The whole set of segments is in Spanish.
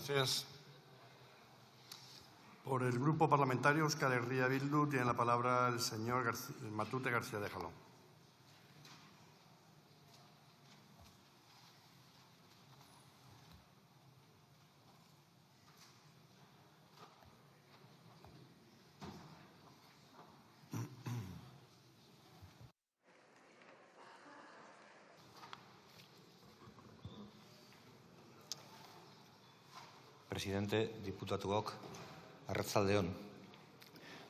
Gracias. Por el Grupo Parlamentario Euskal Herria Bildu tiene la palabra el señor Matute García de Jalón. Presidente, diputatuok, arratsaldeon.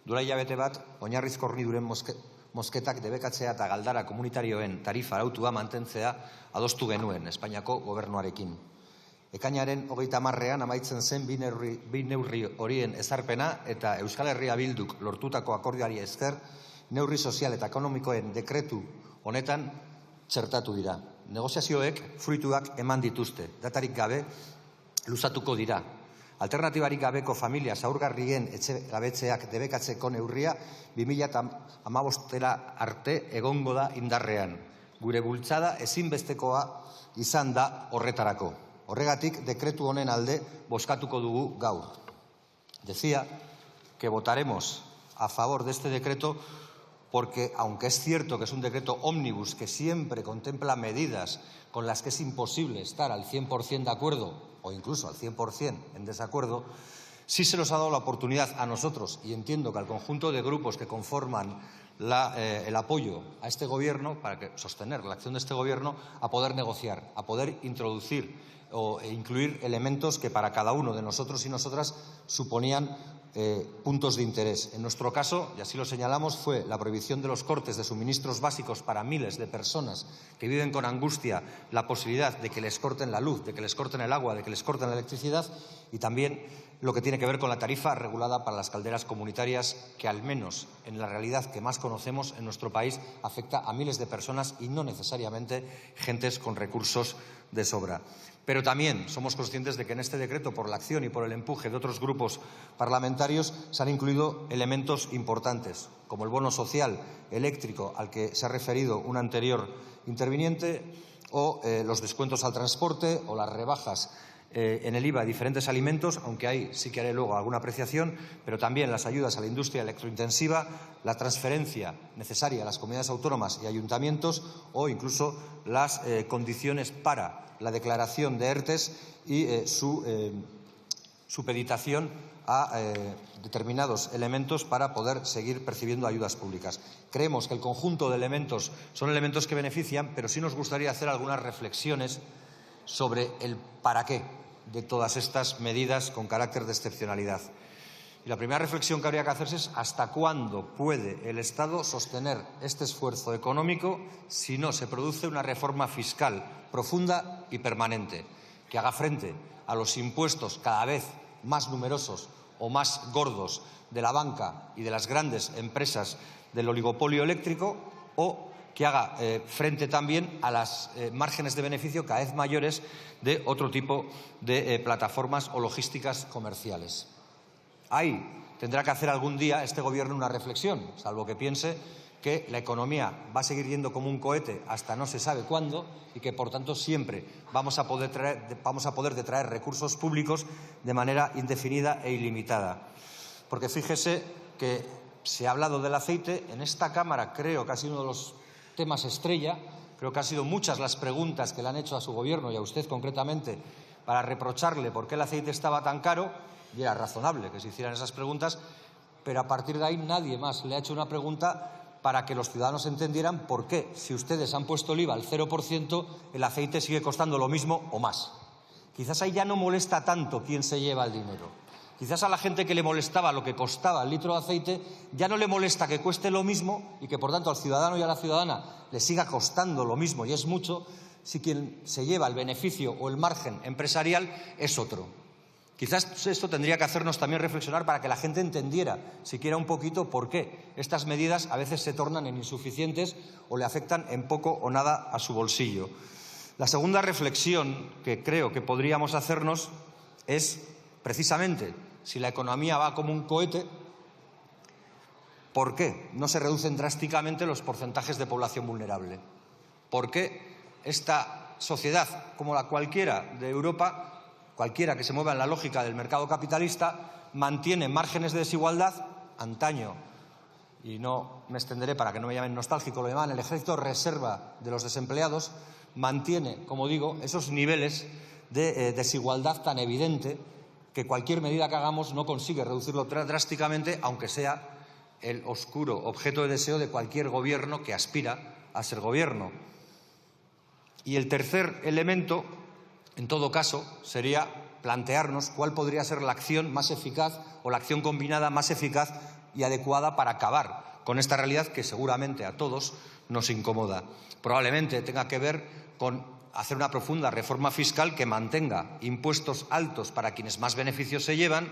Duela hilabete bat, oinarrizko horniduren mozketak debekatzea eta galdara komunitarioen tarifa arautua mantentzea adostu genuen Espainiako gobernuarekin. Ekainaren 30ean amaitzen zen bi neurri horien ezarpena eta Euskal Herria Bilduk lortutako akordioari esker neurri sozial eta ekonomikoen dekretu honetan txertatu dira. Negoziazioek fruituak eman dituzte, datarik gabe luzatuko dira. Alternatibarik gabeko familia zaurgarrien etxegabetzeak debekatzeko neurria 2015 arte egongo da indarrean. Gure bultzada ezinbestekoa izan da horretarako. Horregatik dekretu honen alde bozkatuko dugu gaur. Decía que votaremos a favor de este decreto porque, aunque es cierto que es un decreto ómnibus que siempre contempla medidas con las que es imposible estar al 100% de acuerdo o incluso al 100% en desacuerdo, sí se nos ha dado la oportunidad a nosotros, y entiendo que al conjunto de grupos que conforman el apoyo a este Gobierno, para sostener la acción de este Gobierno, a poder negociar, a poder introducir e incluir elementos que para cada uno de nosotros y nosotras suponían puntos de interés. En nuestro caso, y así lo señalamos, fue la prohibición de los cortes de suministros básicos para miles de personas que viven con angustia la posibilidad de que les corten la luz, de que les corten el agua, de que les corten la electricidad, y también lo que tiene que ver con la tarifa regulada para las calderas comunitarias, que al menos en la realidad que más conocemos en nuestro país afecta a miles de personas y no necesariamente gentes con recursos de sobra. Pero también somos conscientes de que en este decreto, por la acción y por el empuje de otros grupos parlamentarios, se han incluido elementos importantes, como el bono social eléctrico al que se ha referido un anterior interviniente, o los descuentos al transporte o las rebajas en el IVA de diferentes alimentos, aunque ahí sí que haré luego alguna apreciación, pero también las ayudas a la industria electrointensiva, la transferencia necesaria a las comunidades autónomas y ayuntamientos, o incluso las condiciones para la declaración de ERTES y su supeditación a determinados elementos para poder seguir percibiendo ayudas públicas. Creemos que el conjunto de elementos son elementos que benefician, pero sí nos gustaría hacer algunas reflexiones sobre el para qué de todas estas medidas con carácter de excepcionalidad. Y la primera reflexión que habría que hacerse es hasta cuándo puede el Estado sostener este esfuerzo económico si no se produce una reforma fiscal profunda y permanente que haga frente a los impuestos cada vez más numerosos o más gordos de la banca y de las grandes empresas del oligopolio eléctrico, o que haga frente también a las márgenes de beneficio cada vez mayores de otro tipo de plataformas o logísticas comerciales. Ahí tendrá que hacer algún día este Gobierno una reflexión, salvo que piense que la economía va a seguir yendo como un cohete hasta no se sabe cuándo y que, por tanto, siempre vamos a poder detraer recursos públicos de manera indefinida e ilimitada. Porque fíjese que se ha hablado del aceite. En esta Cámara creo que ha sido uno de los temas estrella. Creo que han sido muchas las preguntas que le han hecho a su Gobierno y a usted concretamente para reprocharle por qué el aceite estaba tan caro, y era razonable que se hicieran esas preguntas, pero a partir de ahí nadie más le ha hecho una pregunta para que los ciudadanos entendieran por qué, si ustedes han puesto el IVA al 0%, el aceite sigue costando lo mismo o más. Quizás ahí ya no molesta tanto quién se lleva el dinero. Quizás a la gente que le molestaba lo que costaba el litro de aceite ya no le molesta que cueste lo mismo y que, por tanto, al ciudadano y a la ciudadana le siga costando lo mismo, y es mucho, si quien se lleva el beneficio o el margen empresarial es otro. Quizás esto tendría que hacernos también reflexionar para que la gente entendiera, siquiera un poquito, por qué estas medidas a veces se tornan en insuficientes o le afectan en poco o nada a su bolsillo. La segunda reflexión que creo que podríamos hacernos es, precisamente, si la economía va como un cohete, ¿por qué no se reducen drásticamente los porcentajes de población vulnerable? ¿Por qué esta sociedad, como la cualquiera de Europa, Cualquiera que se mueva en la lógica del mercado capitalista mantiene márgenes de desigualdad antaño, y no me extenderé para que no me llamen nostálgico, lo llaman el ejército reserva de los desempleados, mantiene, como digo, esos niveles de desigualdad tan evidente que cualquier medida que hagamos no consigue reducirlo drásticamente, aunque sea el oscuro objeto de deseo de cualquier gobierno que aspira a ser gobierno. Y el tercer elemento, en todo caso, sería plantearnos cuál podría ser la acción más eficaz o la acción combinada más eficaz y adecuada para acabar con esta realidad que seguramente a todos nos incomoda. Probablemente tenga que ver con hacer una profunda reforma fiscal que mantenga impuestos altos para quienes más beneficios se llevan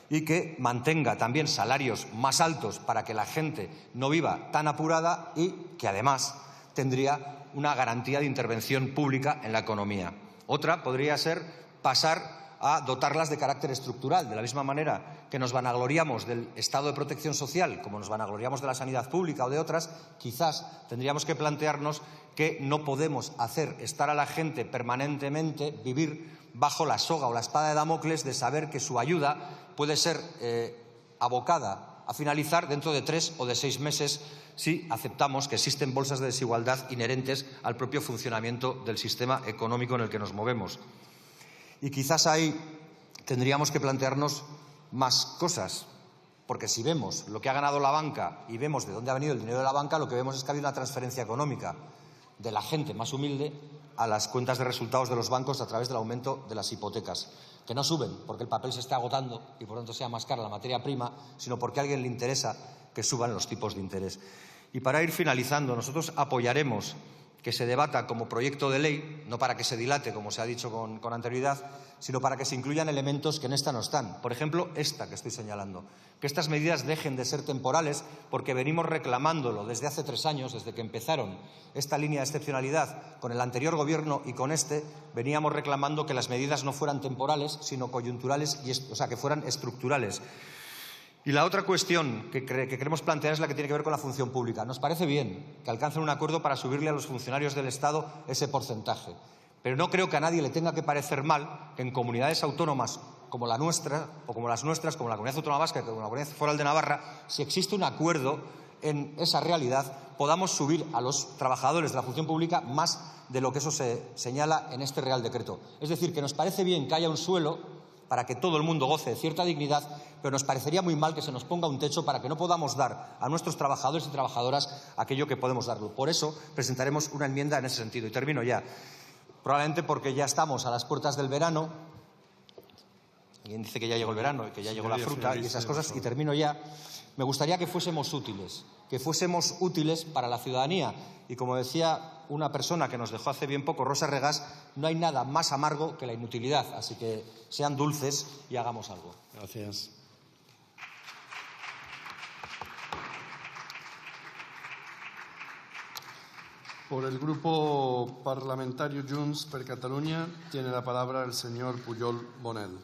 y que mantenga también salarios más altos para que la gente no viva tan apurada y que además tendría una garantía de intervención pública en la economía. Otra podría ser pasar a dotarlas de carácter estructural, de la misma manera que nos vanagloriamos del estado de protección social, como nos vanagloriamos de la sanidad pública o de otras, quizás tendríamos que plantearnos que no podemos hacer estar a la gente permanentemente, vivir bajo la soga o la espada de Damocles de saber que su ayuda puede ser abocada a finalizar dentro de 3 o de 6 meses si aceptamos que existen bolsas de desigualdad inherentes al propio funcionamiento del sistema económico en el que nos movemos. Y quizás ahí tendríamos que plantearnos más cosas, porque si vemos lo que ha ganado la banca y vemos de dónde ha venido el dinero de la banca, lo que vemos es que ha habido una transferencia económica de la gente más humilde a las cuentas de resultados de los bancos a través del aumento de las hipotecas, que no suben porque el papel se está agotando y por lo tanto sea más cara la materia prima, sino porque a alguien le interesa que suban los tipos de interés. Y para ir finalizando, nosotros apoyaremos que se debata como proyecto de ley, no para que se dilate, como se ha dicho con anterioridad, sino para que se incluyan elementos que en esta no están. Por ejemplo, esta que estoy señalando. Que estas medidas dejen de ser temporales, porque venimos reclamándolo desde hace 3 años, desde que empezaron esta línea de excepcionalidad con el anterior Gobierno y con este, veníamos reclamando que las medidas no fueran temporales, sino coyunturales, o sea, que fueran estructurales. Y la otra cuestión que queremos plantear es la que tiene que ver con la función pública. Nos parece bien que alcancen un acuerdo para subirle a los funcionarios del Estado ese porcentaje, pero no creo que a nadie le tenga que parecer mal que en comunidades autónomas como la nuestra, o como las nuestras, como la Comunidad Autónoma Vasca, como la Comunidad Foral de Navarra, si existe un acuerdo en esa realidad, podamos subir a los trabajadores de la función pública más de lo que eso se señala en este Real Decreto. Es decir, que nos parece bien que haya un suelo para que todo el mundo goce de cierta dignidad, pero nos parecería muy mal que se nos ponga un techo para que no podamos dar a nuestros trabajadores y trabajadoras aquello que podemos darlo. Por eso presentaremos una enmienda en ese sentido. Y termino ya. Probablemente porque ya estamos a las puertas del verano. Alguien dice que ya llegó el verano y que ya llegó la fruta y esas cosas. Y termino ya. Me gustaría que fuésemos útiles para la ciudadanía. Y como decía una persona que nos dejó hace bien poco, Rosa Regás, no hay nada más amargo que la inutilidad. Así que sean dulces y hagamos algo. Gracias. Por el Grupo Parlamentario Junts per Catalunya tiene la palabra el señor Pujol Bonel.